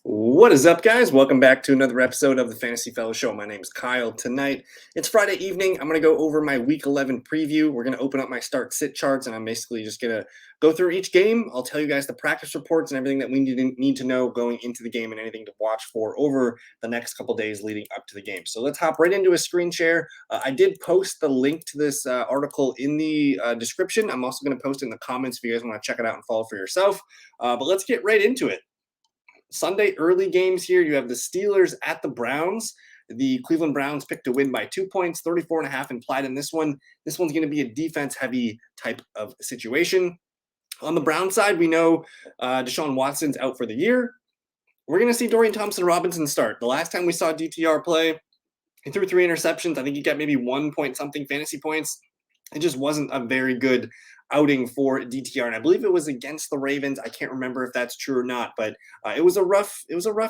What is up, guys? Welcome back to another episode of the Fantasy Fellow Show. My name is Kyle. Tonight, it's Friday evening. I'm going to go over my Week 11 preview. We're going to open up my start-sit charts, and I'm basically just going to go through each game. I'll tell you guys the practice reports and everything that we need to know going into the game and anything to watch for over the next couple days leading up to the game. So let's hop right into a screen share. I did post the link to this article in the description. I'm also going to post it in the comments if you guys want to check it out and follow for yourself. But let's get right into it. Sunday early games here. You have the Steelers at the Browns. The Cleveland Browns picked to win by 2 points, 34.5 implied in this one. This one's going to be a defense-heavy type of situation. On the Brown side, we know Deshaun Watson's out for the year. We're going to see Dorian Thompson-Robinson start. The last time we saw DTR play, he threw 3 interceptions. I think he got maybe 1 point something fantasy points. It just wasn't a very good outing for DTR, and I believe it was against the Ravens. I can't remember if that's true or not, but it was a rough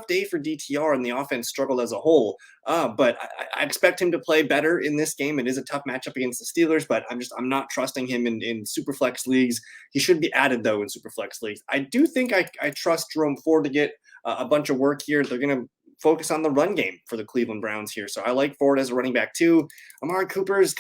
day for DTR, and the offense struggled as a whole. But I expect him to play better in this game. It is a tough matchup against the Steelers, but I'm not trusting him in Superflex leagues. He should be added though in Superflex leagues. I do think I trust Jerome Ford to get a bunch of work here. They're going to focus on the run game for the Cleveland Browns here, so I like Ford as a running back too. Amari Cooper is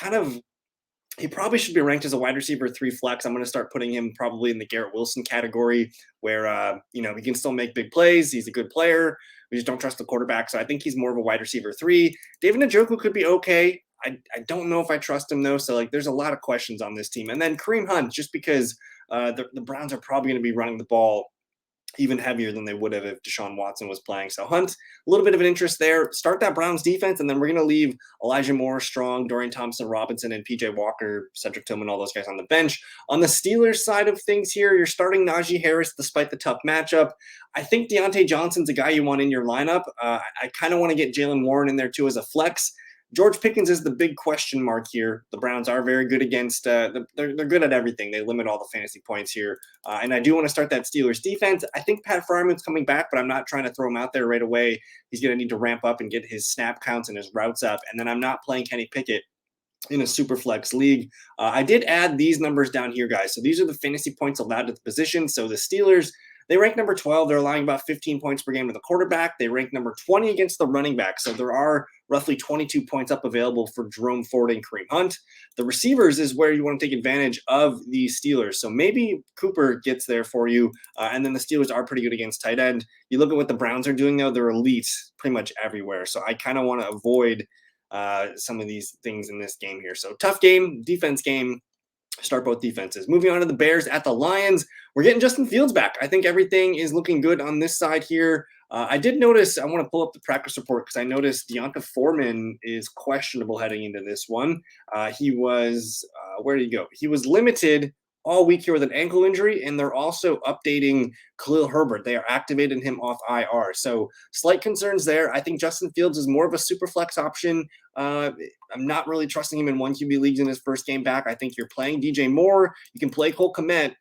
he probably should be ranked as a wide receiver 3 flex. I'm going to start putting him probably in the Garrett Wilson category where, he can still make big plays. He's a good player. We just don't trust the quarterback. So I think he's more of a wide receiver 3. David Njoku could be okay. I don't know if I trust him though. So there's a lot of questions on this team. And then Kareem Hunt, just because the Browns are probably going to be running the ball even heavier than they would have if Deshaun Watson was playing. So Hunt, a little bit of an interest there. Start that Browns defense, and then we're going to leave Elijah Moore, Strong, Dorian Thompson-Robinson, and PJ Walker, Cedric Tillman, all those guys on the bench. On the Steelers side of things here, you're starting Najee Harris despite the tough matchup. I think Deontay Johnson's a guy you want in your lineup. I kind of want to get Jaylen Warren in there too as a flex. George Pickens is the big question mark here. The Browns are very good against they're good at everything. They limit all the fantasy points here. And I do want to start that Steelers defense. I think Pat Fryman's coming back, but I'm not trying to throw him out there right away. He's going to need to ramp up and get his snap counts and his routes up. And then I'm not playing Kenny Pickett in a super flex league. I did add these numbers down here, guys. So these are the fantasy points allowed at the position. So the Steelers, they rank number 12. They're allowing about 15 points per game to the quarterback. They rank number 20 against the running back. So there are roughly 22 points up available for Jerome Ford and Kareem Hunt. The receivers is where you want to take advantage of the Steelers. So maybe Cooper gets there for you. And then the Steelers are pretty good against tight end. You look at what the Browns are doing, though. They're elite pretty much everywhere. So I kind of want to avoid some of these things in this game here. So tough game, defense game. Start both defenses. Moving on to the Bears at the Lions. We're getting Justin Fields back. I think everything is looking good on this side here. I did notice, I want to pull up the practice report because I noticed Deonta Foreman is questionable heading into this one. He was, where did he go? He was limited all week here with an ankle injury, and they're also updating Khalil Herbert. They are activating him off IR. So slight concerns there. I think Justin Fields is more of a super flex option. I'm not really trusting him in 1 QB leagues in his first game back. I think you're playing DJ Moore. You can play Cole Kmet,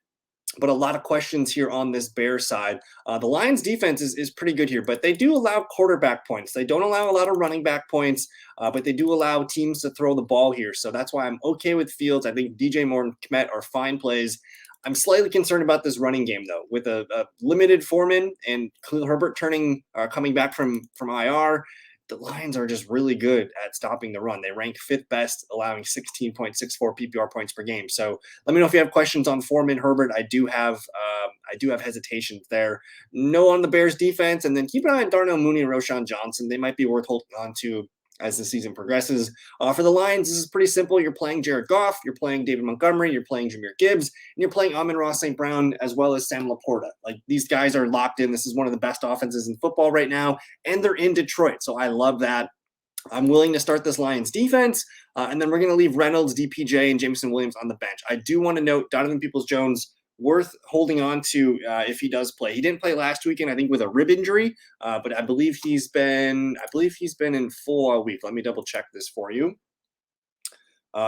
but a lot of questions here on this Bears side. The Lions defense is pretty good here, but they do allow quarterback points. They don't allow a lot of running back points, but they do allow teams to throw the ball here. So that's why I'm okay with Fields. I think DJ Moore and Kmet are fine plays. I'm slightly concerned about this running game, though, with a limited Foreman and Khalil Herbert coming back from IR. The Lions are just really good at stopping the run. They rank 5th best, allowing 16.64 PPR points per game. So let me know if you have questions on Foreman, Herbert. I do have hesitations there. No on the Bears defense, and then keep an eye on Darnell Mooney and Roshan Johnson. They might be worth holding on to as the season progresses. For the Lions, this is pretty simple. You're playing Jared Goff, you're playing David Montgomery, you're playing Jahmyr Gibbs, and you're playing Amon-Ra St. Brown as well as Sam Laporta. Like, these guys are locked in. This is one of the best offenses in football right now, and they're in Detroit. So I love that. I'm willing to start this Lions defense, and then we're going to leave Reynolds, DPJ, and Jameson Williams on the bench. I do want to note Donovan Peoples-Jones, worth holding on to if he does play. He didn't play last weekend, I think, with a rib injury, but I believe he's been in full all week. Let me double check this for you.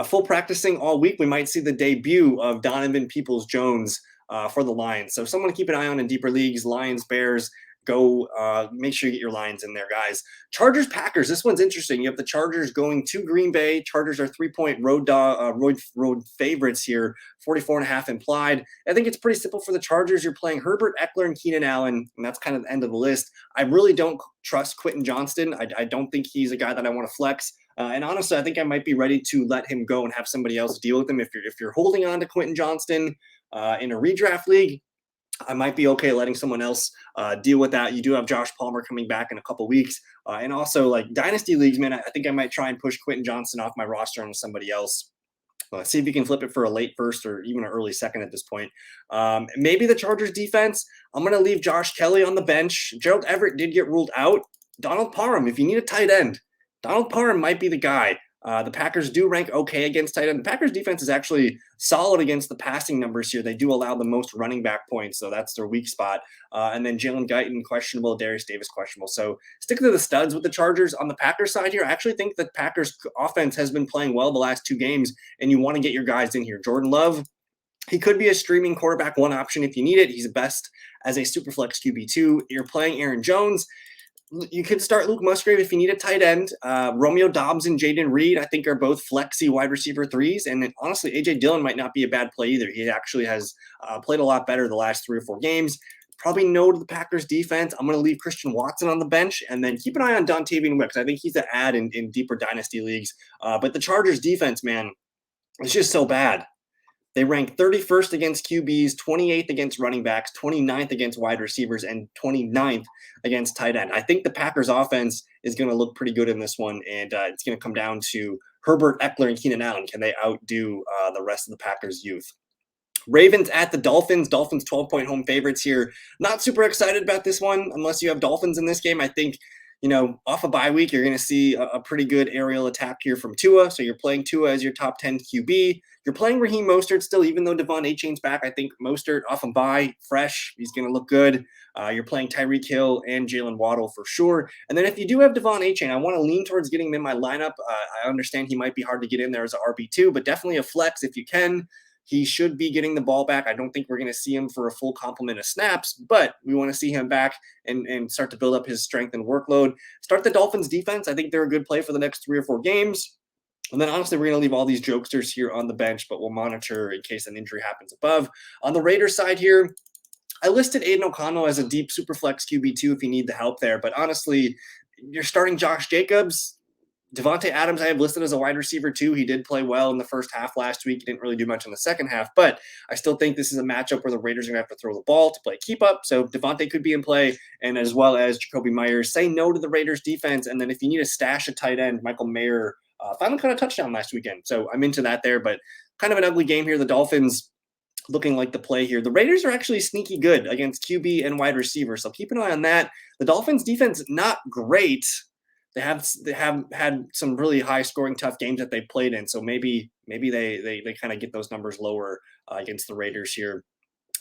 Full practicing all week. We might see the debut of Donovan Peoples-Jones for the Lions. So someone to keep an eye on in deeper leagues. Lions, Bears. go make sure you get your lines in there, guys. Chargers Packers. This one's interesting. You have the Chargers going to Green Bay. Chargers are 3-point road favorites here, 44.5 implied. I think it's pretty simple for the Chargers. You're playing Herbert, Eckler, and Keenan Allen, and that's kind of the end of the list. I really don't trust Quentin Johnston. I don't think he's a guy that I want to flex. And honestly, I think I might be ready to let him go and have somebody else deal with him. If you're holding on to Quentin Johnston in a redraft league, I might be okay letting someone else deal with that. You do have Josh Palmer coming back in a couple weeks. And also, like dynasty leagues, man, I think I might try and push Quentin Johnston off my roster on somebody else. See if you can flip it for a late first or even an early second at this point. Maybe the Chargers defense. I'm going to leave Josh Kelly on the bench. Gerald Everett did get ruled out. Donald Parham, if you need a tight end, Donald Parham might be the guy. The Packers do rank okay against tight end. The Packers defense is actually solid against the passing numbers here. They do allow the most running back points, so that's their weak spot. And then Jalen Guyton, questionable. Darius Davis, questionable. So stick to the studs with the Chargers. On the Packers side here, I actually think the Packers offense has been playing well the last 2 games, and you want to get your guys in here. Jordan Love, he could be a streaming quarterback 1 option if you need it. He's best as a superflex QB2. You're playing Aaron Jones. You could start Luke Musgrave if you need a tight end. Romeo Doubs and Jaden Reed, I think, are both flexy wide receiver 3s. And honestly, A.J. Dillon might not be a bad play either. He actually has played a lot better the last 3 or 4 games. Probably no to the Packers defense. I'm going to leave Christian Watson on the bench and then keep an eye on Dontavian Wicks. I think he's an ad in deeper dynasty leagues. But the Chargers defense, man, it's just so bad. They rank 31st against QBs, 28th against running backs, 29th against wide receivers, and 29th against tight end. I think the Packers offense is going to look pretty good in this one, and it's going to come down to Herbert, Eckler, and Keenan Allen. Can they outdo the rest of the Packers' youth? Ravens at the Dolphins. Dolphins 12-point home favorites here. Not super excited about this one unless you have Dolphins in this game. I think, off a bye week, you're going to see a pretty good aerial attack here from Tua. So you're playing Tua as your top 10 QB. You're playing Raheem Mostert still, even though Devon Achane's back. I think Mostert off a bye, fresh. He's going to look good. You're playing Tyreek Hill and Jalen Waddle for sure. And then if you do have Devon Achane, I want to lean towards getting him in my lineup. I understand he might be hard to get in there as an RB2, but definitely a flex if you can. He should be getting the ball back. I don't think we're going to see him for a full complement of snaps, but we want to see him back and start to build up his strength and workload. Start the Dolphins defense. I think they're a good play for the next 3 or 4 games. And then honestly, we're going to leave all these jokesters here on the bench, but we'll monitor in case an injury happens above. On the Raiders side here, I listed Aiden O'Connell as a deep super flex QB2 if you need the help there. But honestly, you're starting Josh Jacobs. Devontae Adams, I have listed as a wide receiver too. He did play well in the first half last week. He didn't really do much in the second half, but I still think this is a matchup where the Raiders are going to have to throw the ball to play keep up. So Devontae could be in play, and as well as Jacoby Myers. Say no to the Raiders defense, and then if you need a stash of tight end, Michael Mayer finally caught a touchdown last weekend. So I'm into that there, but kind of an ugly game here. The Dolphins looking like the play here. The Raiders are actually sneaky good against QB and wide receiver, so keep an eye on that. The Dolphins defense, not great. They have had some really high scoring tough games that they've played in. So maybe they kind of get those numbers lower against the Raiders here.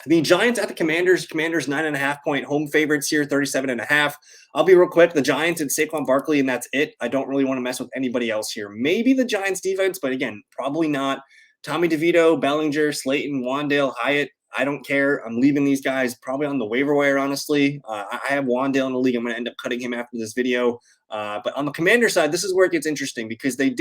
The Giants at the Commanders. Commanders 9.5-point home favorites here, 37.5. I'll be real quick. The Giants and Saquon Barkley, and that's it. I don't really want to mess with anybody else here. Maybe the Giants defense, but again, probably not. Tommy DeVito, Bellinger, Slayton, Wandale, Hyatt. I don't care. I'm leaving these guys probably on the waiver wire, honestly. I have Wandale in the league. I'm going to end up cutting him after this video. But on the Commander side, this is where it gets interesting because they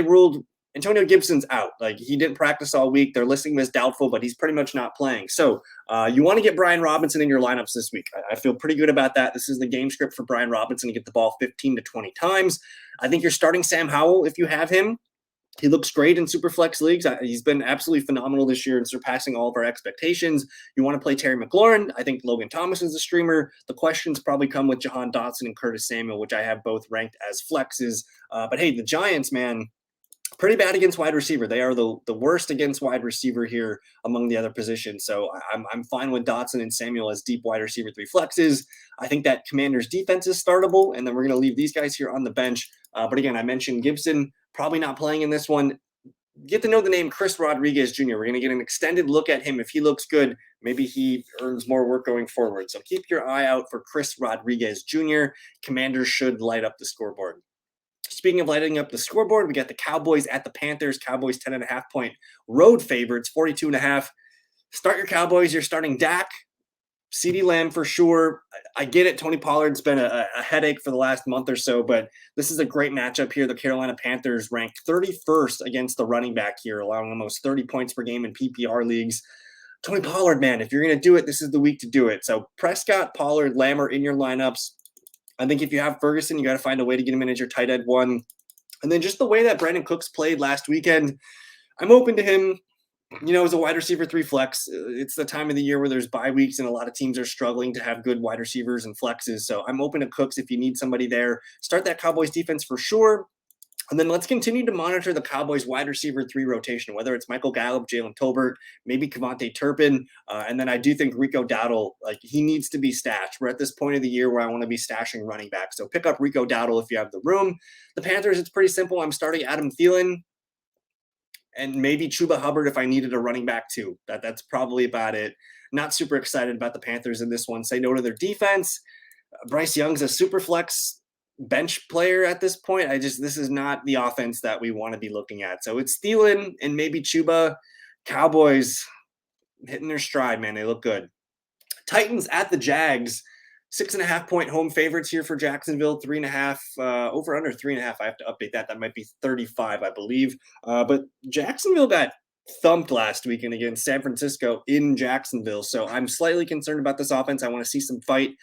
ruled Antonio Gibson's out. Like, he didn't practice all week. They're listing him as doubtful, but he's pretty much not playing. So you want to get Brian Robinson in your lineups this week. I feel pretty good about that. This is the game script for Brian Robinson to get the ball 15 to 20 times. I think you're starting Sam Howell if you have him. He looks great in Superflex leagues. He's been absolutely phenomenal this year and surpassing all of our expectations. You want to play Terry McLaurin. I think Logan Thomas is a streamer. The questions probably come with Jahan Dotson and Curtis Samuel, which I have both ranked as flexes. But hey, the Giants, man, pretty bad against wide receiver. They are the worst against wide receiver here among the other positions. So I'm fine with Dotson and Samuel as deep wide receiver 3 flexes. I think that Commanders defense is startable, and then we're going to leave these guys here on the bench. But again, I mentioned Gibson probably not playing in this one. Get to know the name Chris Rodriguez Jr. We're going to get an extended look at him. If he looks good, maybe he earns more work going forward. So keep your eye out for Chris Rodriguez Jr. Commanders should light up the scoreboard. Speaking of lighting up the scoreboard, we got the Cowboys at the Panthers. Cowboys 10.5-point road favorites, 42.5. Start your Cowboys. You're starting Dak, CeeDee Lamb for sure. I get it. Tony Pollard's been a headache for the last month or so, but this is a great matchup here. The Carolina Panthers ranked 31st against the running back here, allowing almost 30 points per game in PPR leagues. Tony Pollard, man, if you're going to do it, this is the week to do it. So Prescott, Pollard, Lamb in your lineups. I think if you have Ferguson, you got to find a way to get him in as your tight end one. And then just the way that Brandon Cooks played last weekend, I'm open to him, as a wide receiver 3 flex. It's the time of the year where there's bye weeks and a lot of teams are struggling to have good wide receivers and flexes. So I'm open to Cooks if you need somebody there. Start that Cowboys defense for sure. And then let's continue to monitor the Cowboys wide receiver 3 rotation, whether it's Michael Gallup, Jalen Tolbert, maybe Kevontae Turpin. And then I do think Rico Dowdle, he needs to be stashed. We're at this point of the year where I want to be stashing running back. So pick up Rico Dowdle if you have the room. The Panthers, it's pretty simple. I'm starting Adam Thielen and maybe Chuba Hubbard if I needed a running back too. That's probably about it. Not super excited about the Panthers in this one. Say no to their defense. Bryce Young's a super flex bench player at this point. This is not the offense that we want to be looking at. So it's Thielen and maybe Chuba. Cowboys hitting their stride, man. They look good. Titans at the Jags. 6.5-point home favorites here for Jacksonville. 3.5, over under 3.5. I have to update that. That might be 35, I believe. But Jacksonville got thumped last weekend against San Francisco in Jacksonville. So I'm slightly concerned about this offense. I want to see some fight.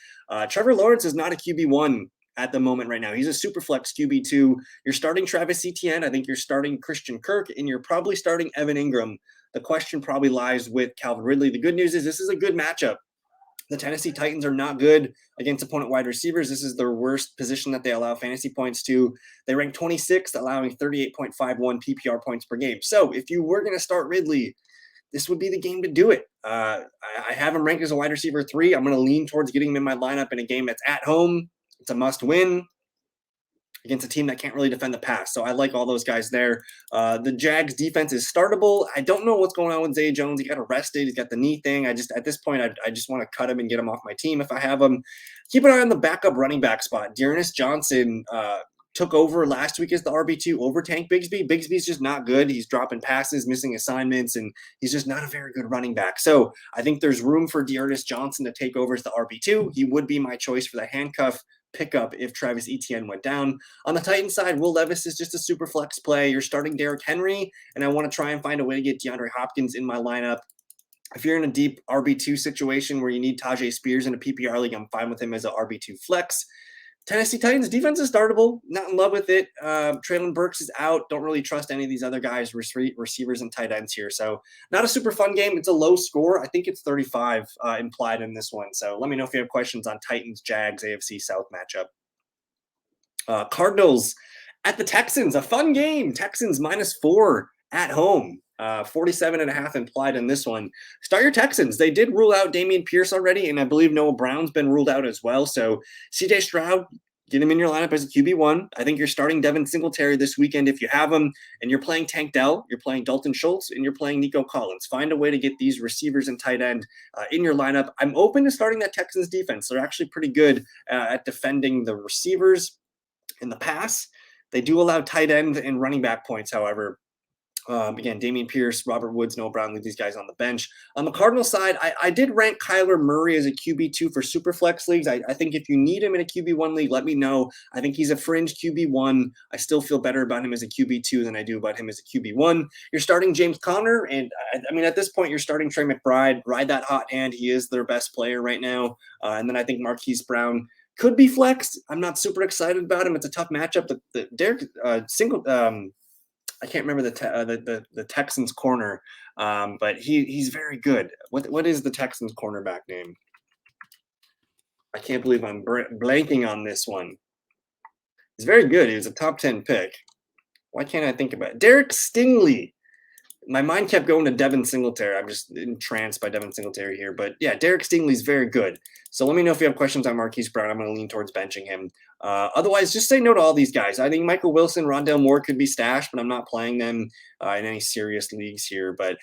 Trevor Lawrence is not a QB1 at the moment right now. He's a super flex QB2. You're starting Travis Etienne. I think you're starting Christian Kirk, and you're probably starting Evan Ingram. The question probably lies with Calvin Ridley. The good news is this is a good matchup. The Tennessee Titans are not good against opponent wide receivers. This is their worst position that they allow fantasy points to. They rank 26th, allowing 38.51 PPR points per game. So if you were going to start Ridley, this would be the game to do it. I have him ranked as a wide receiver 3. I'm going to lean towards getting him in my lineup in a game that's at home. It's a must win against a team that can't really defend the pass. So I like all those guys there. The Jags defense is startable. I don't know what's going on with Zay Jones. He got arrested. He's got the knee thing. At this point, I just want to cut him and get him off my team if I have him. Keep an eye on the backup running back spot. Dearness Johnson took over last week as the RB2 over Tank Bigsby. Bigsby's just not good. He's dropping passes, missing assignments, and he's just not a very good running back. So I think there's room for Dearness Johnson to take over as the RB2. He would be my choice for the handcuff pickup if Travis Etienne went down. On the Titans side, Will Levis is just a super flex play. You're starting Derrick Henry, and I want to try and find a way to get DeAndre Hopkins in my lineup. If you're in a deep RB2 situation where you need Tajay Spears in a PPR league, I'm fine with him as an RB2 flex. Tennessee Titans defense is startable. Not in love with it. Traylon Burks is out. Don't really trust any of these other guys, receivers and tight ends here. So not a super fun game. It's a low score. I think it's 35 implied in this one. So let me know if you have questions on Titans, Jags, AFC South matchup. Cardinals at the Texans. A fun game. Texans -4 at home. 47.5 implied in this one. Start your Texans. They did rule out Dameon Pierce already, and I believe Noah Brown's been ruled out as well. So CJ Stroud, get him in your lineup as a QB1. I think you're starting Devin Singletary this weekend if you have him, and you're playing Tank Dell, you're playing Dalton Schultz, and you're playing Nico Collins. Find a way to get these receivers and tight end in your lineup. I'm open to starting that Texans defense. They're actually pretty good at defending the receivers in the pass. They do allow tight end and running back points, however. Again, Dameon Pierce, Robert Woods, Noah Brown, leave these guys on the bench. On the Cardinal side, I did rank Kyler Murray as a QB2 for Superflex leagues. I think if you need him in a QB1 league, let me know. I think he's a fringe QB1. I still feel better about him as a QB2 than I do about him as a QB1. You're starting James Conner, and I mean, at this point, you're starting Trey McBride. Ride that hot hand. He is their best player right now. And then I think Marquise Brown could be flexed. I'm not super excited about him. It's a tough matchup. The Derek I can't remember the Texans corner, but he's very good. What is the Texans cornerback name? I can't believe I'm blanking on this one. He's very good. He was a top 10 pick. Why can't I think about it? Derek Stingley. My mind kept going to Devin Singletary. I'm just entranced by Devin Singletary here. But yeah, Derek Stingley's very good. So let me know if you have questions on Marquise Brown. I'm going to lean towards benching him. Otherwise, just say no to all these guys. I think Michael Wilson, Rondale Moore could be stashed, but I'm not playing them in any serious leagues here. But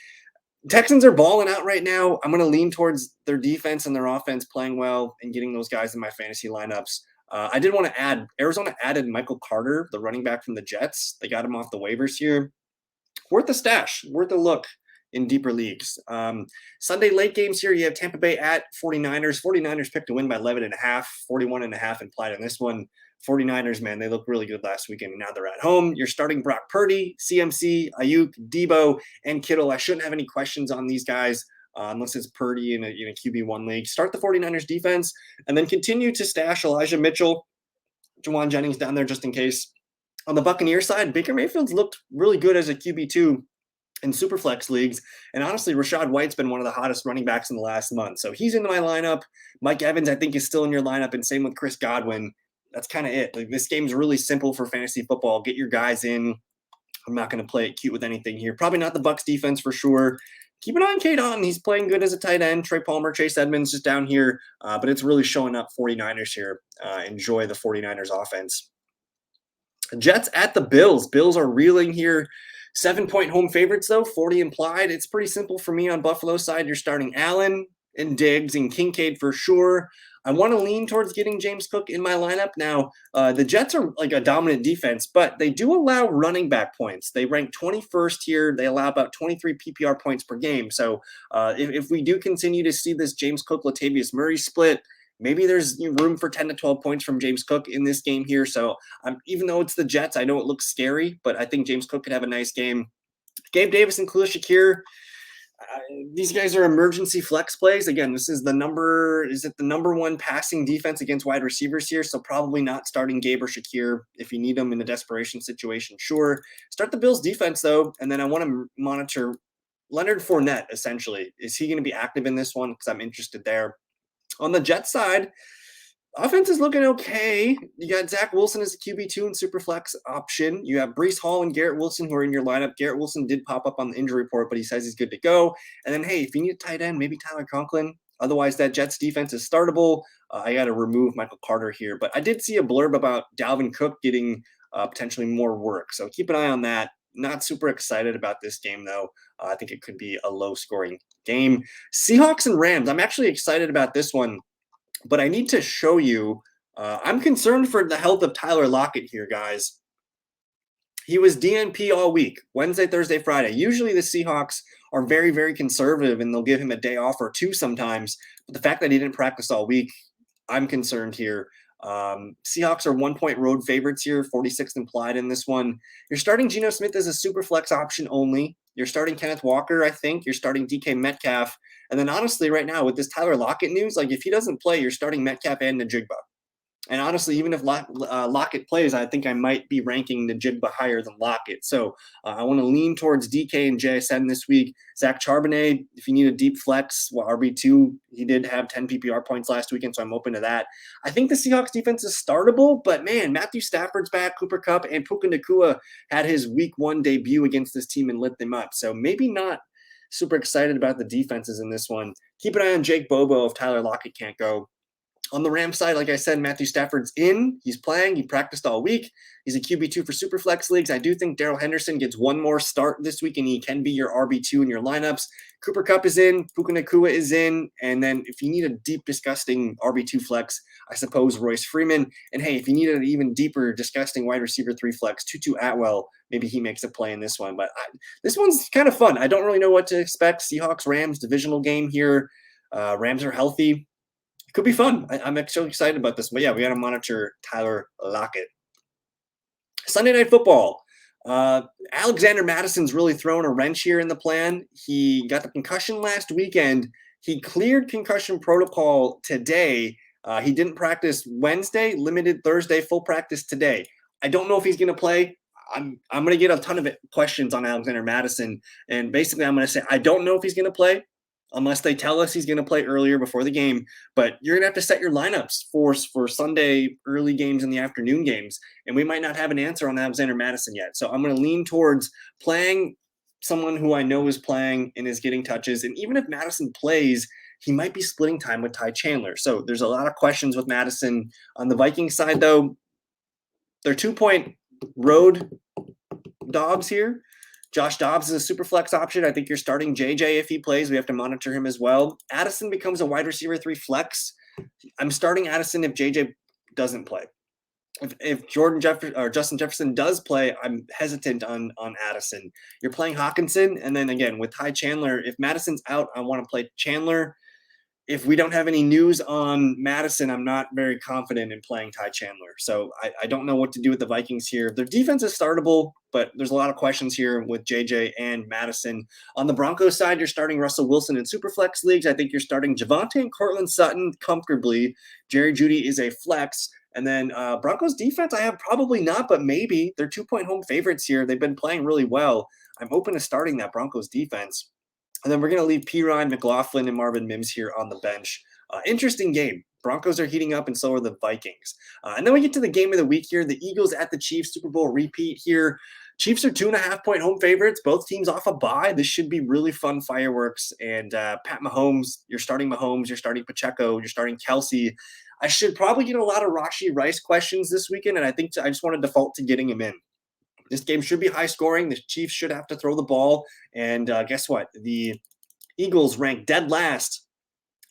Texans are balling out right now. I'm going to lean towards their defense and their offense playing well and getting those guys in my fantasy lineups. I did want to add, Arizona added Michael Carter, the running back from the Jets. They got him off the waivers here. Worth a stash, worth a look in deeper leagues. Sunday late games here, you have Tampa Bay at 49ers. 49ers picked to win by 11.5, 41.5 implied on this one. 49ers, man, they looked really good last weekend, and now they're at home. You're starting Brock Purdy, CMC, Ayuk, Debo, and Kittle. I shouldn't have any questions on these guys unless it's Purdy in a QB1 league. Start the 49ers defense, and then continue to stash Elijah Mitchell, Jawan Jennings down there just in case. On the Buccaneer side, Baker Mayfield's looked really good as a QB2 in Superflex leagues. And honestly, Rachaad White's been one of the hottest running backs in the last month. So he's into my lineup. Mike Evans, I think, is still in your lineup, and same with Chris Godwin. That's kind of it. Like, this game's really simple for fantasy football. Get your guys in. I'm not going to play it cute with anything here. Probably not the Bucs defense for sure. Keep an eye on Cade Otton. He's playing good as a tight end. Trey Palmer, Chase Edmonds just down here. But it's really showing up 49ers here. Enjoy the 49ers offense. Jets at the Bills. Bills are reeling here. 7-point home favorites, though, 40 implied. It's pretty simple for me on Buffalo side. You're starting Allen and Diggs and Kincaid for sure. I want to lean towards getting James Cook in my lineup. Now, the Jets are like a dominant defense, but they do allow running back points. They rank 21st here. They allow about 23 PPR points per game. So if we do continue to see this James Cook, Latavius Murray split, maybe there's room for 10 to 12 points from James Cook in this game here. So even though it's the Jets, I know it looks scary, but I think James Cook could have a nice game. Gabe Davis and Khalil Shakir, these guys are emergency flex plays. Again, this is the number one passing defense against wide receivers here. So probably not starting Gabe or Shakir if you need them in a desperation situation. Sure. Start the Bills defense though. And then I want to monitor Leonard Fournette essentially. Is he going to be active in this one? Because I'm interested there. On the Jets side, offense is looking okay. You got Zach Wilson as a QB2 and Superflex option. You have Breece Hall and Garrett Wilson who are in your lineup. Garrett Wilson did pop up on the injury report, but he says he's good to go. And then, hey, if you need a tight end, maybe Tyler Conklin. Otherwise, that Jets defense is startable. I got to remove Michael Carter here. But I did see a blurb about Dalvin Cook getting potentially more work. So keep an eye on that. Not super excited about this game, though. I think it could be a low-scoring game. Seahawks and Rams. I'm actually excited about this one, but I need to show you. I'm concerned for the health of Tyler Lockett here, guys. He was DNP all week, Wednesday, Thursday, Friday. Usually the Seahawks are very, very conservative, and they'll give him a day off or two sometimes. But the fact that he didn't practice all week, I'm concerned here. Seahawks are 1-point road favorites here, 46th implied in this one. You're starting Geno Smith as a super flex option only. You're starting Kenneth Walker, I think. You're starting DK Metcalf. And then honestly, right now with this Tyler Lockett news, like if he doesn't play, you're starting Metcalf and Najigba. And honestly, even if Lockett plays, I think I might be ranking Najigba higher than Lockett. So I want to lean towards DK and JSN this week. Zach Charbonnet, if you need a deep flex, RB2, he did have 10 PPR points last weekend, so I'm open to that. I think the Seahawks defense is startable, but man, Matthew Stafford's back, Cooper Kupp, and Puka Nacua had his week 1 debut against this team and lit them up. So maybe not super excited about the defenses in this one. Keep an eye on Jake Bobo if Tyler Lockett can't go. On the Rams side, like I said, Matthew Stafford's in. He's playing. He practiced all week. He's a QB2 for Superflex leagues. I do think Darrell Henderson gets one more start this week, and he can be your RB2 in your lineups. Cooper Kupp is in. Puka Nacua is in. And then if you need a deep, disgusting RB2 flex, I suppose Royce Freeman. And hey, if you need an even deeper, disgusting wide receiver 3 flex, Tutu Atwell, maybe he makes a play in this one. But this one's kind of fun. I don't really know what to expect. Seahawks-Rams divisional game here. Rams are healthy. Could be fun. I'm actually excited about this. But yeah, we got to monitor Tyler Lockett. Sunday Night Football. Alexander Madison's really thrown a wrench here in the plan. He got the concussion last weekend. He cleared concussion protocol today. He didn't practice Wednesday, limited Thursday, full practice today. I don't know if he's going to play. I'm going to get a ton of questions on Alexander Madison. And basically, I'm going to say I don't know if he's going to play, unless they tell us he's going to play earlier before the game. But you're going to have to set your lineups for Sunday early games and the afternoon games. And we might not have an answer on Alexander Madison yet. So I'm going to lean towards playing someone who I know is playing and is getting touches. And even if Madison plays, he might be splitting time with Ty Chandler. So there's a lot of questions with Madison. On the Vikings side, though, they're 2-point road dogs here. Josh Dobbs is a super flex option. I think you're starting JJ if he plays. We have to monitor him as well. Addison becomes a wide receiver 3 flex. I'm starting Addison if JJ doesn't play. if Jordan Jefferson or Justin Jefferson does play, I'm hesitant on Addison. You're playing Hawkinson, and then again with Ty Chandler, if Madison's out, I want to play Chandler. If we don't have any news on Madison, I'm not very confident in playing Ty Chandler. So I don't know what to do with the Vikings here. Their defense is startable, but there's a lot of questions here with JJ and Madison. On the Broncos side, you're starting Russell Wilson in Superflex leagues. I think you're starting Javonte and Cortland Sutton comfortably. Jerry Jeudy is a flex. And then Broncos defense, I have probably not, but maybe. They're 2-point home favorites here. They've been playing really well. I'm open to starting that Broncos defense. And then we're going to leave Perine, McLaughlin, and Marvin Mims here on the bench. Interesting game. Broncos are heating up, and so are the Vikings. And then we get to the game of the week here. The Eagles at the Chiefs, Super Bowl repeat here. Chiefs are 2.5-point home favorites. Both teams off a bye. This should be really fun fireworks. And Pat Mahomes, you're starting Pacheco, you're starting Kelsey. I should probably get a lot of Rashee Rice questions this weekend, and I think I just want to default to getting him in. This game should be high scoring. The Chiefs should have to throw the ball. And guess what? The Eagles rank dead last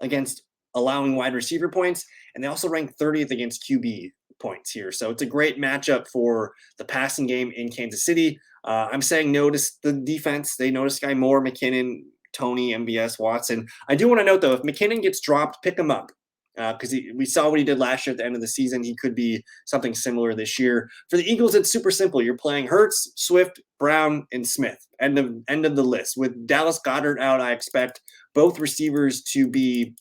against allowing wide receiver points, and they also rank 30th against QB points here. So it's a great matchup for the passing game in Kansas City. I'm saying notice the defense. They notice Sky Moore, McKinnon, Tony, MBS, Watson. I do want to note, though, if McKinnon gets dropped, pick him up. Because we saw what he did last year at the end of the season. He could be something similar this year. For the Eagles, it's super simple. You're playing Hurts, Swift, Brown, and Smith. End of the list. With Dallas Goedert out, I expect both receivers to be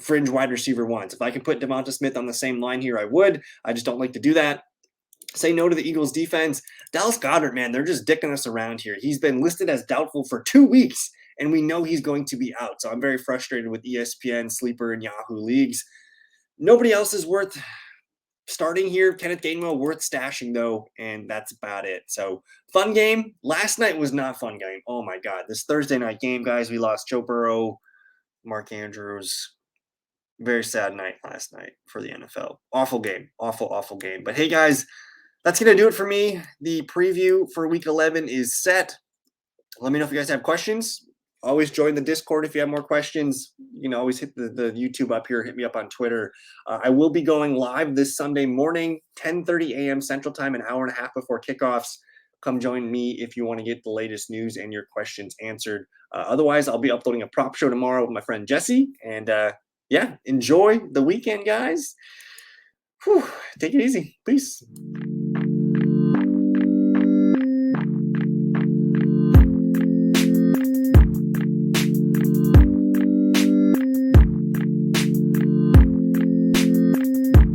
fringe wide receiver ones. If I could put Devonta Smith on the same line here, I would. I just don't like to do that. Say no to the Eagles defense. Dallas Goedert, man, they're just dicking us around here. He's been listed as doubtful for 2 weeks, and we know he's going to be out. So I'm very frustrated with ESPN, Sleeper, and Yahoo leagues. Nobody else is worth starting here. Kenneth Gainwell worth stashing, though, and that's about it. So fun game. Last night was not a fun game. Oh, my God. This Thursday night game, guys, we lost Joe Burrow, Mark Andrews. Very sad night last night for the NFL. Awful game. Awful game. But, hey, guys, that's going to do it for me. The preview for Week 11 is set. Let me know if you guys have questions. Always join the Discord if you have more questions. You can always hit the YouTube up here. Hit me up on Twitter. I will be going live this Sunday morning, 10:30 a.m. Central Time, an hour and a half before kickoffs. Come join me if you want to get the latest news and your questions answered. Otherwise, I'll be uploading a prop show tomorrow with my friend Jesse. And, enjoy the weekend, guys. Whew, take it easy. Peace.